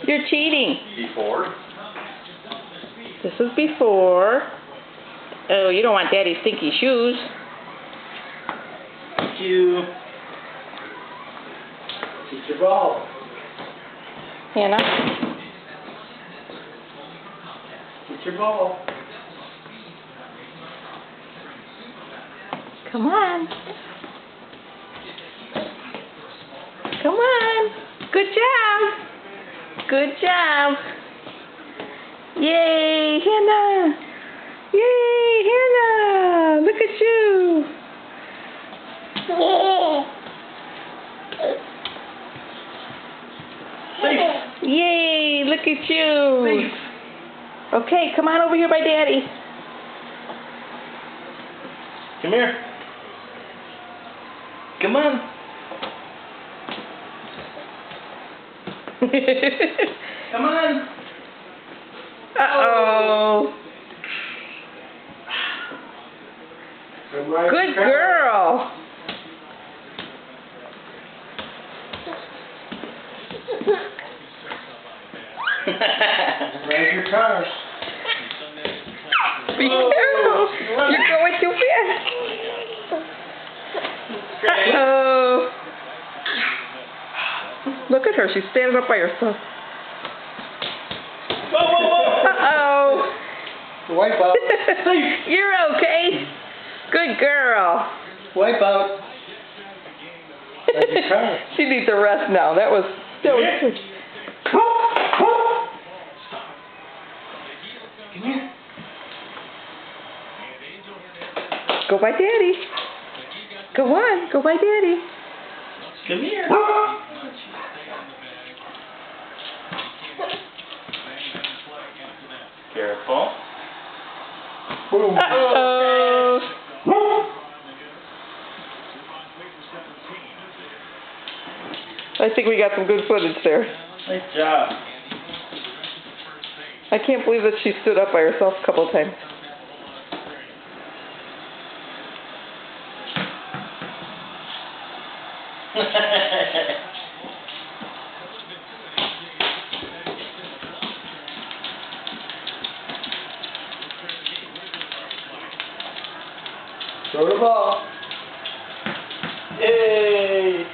You're cheating. Before. This is before. Oh, you don't want Daddy's stinky shoes. Thank you. Get your ball. Hannah. Get your ball. Come on. Come on. Good job. Good job. Yay, Hannah. Yay, Hannah. Look at you. Safe. Yay, look at you. Safe. Okay, come on over here by Daddy. Come here. Come on. Come on. Uh-oh. Good girl. Raise your car. Be careful. You're going too fast. Uh-oh. Look at her. She's standing up by herself. Whoa, whoa, whoa. Uh-oh. Wipe out. You're okay. Good girl. Wipe out. Raise your car. She needs a rest now. That was Come here. Go by Daddy. Go on. Go by Daddy. Come here. Careful. Uh-oh. I think we got some good footage there. Nice job. I can't believe that she stood up by herself a couple of times. Throw the ball. Yay!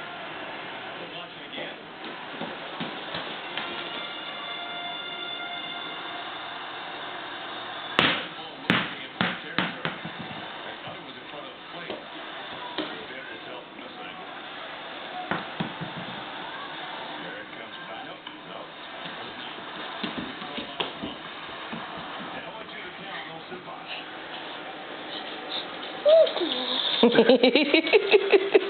Hehehehe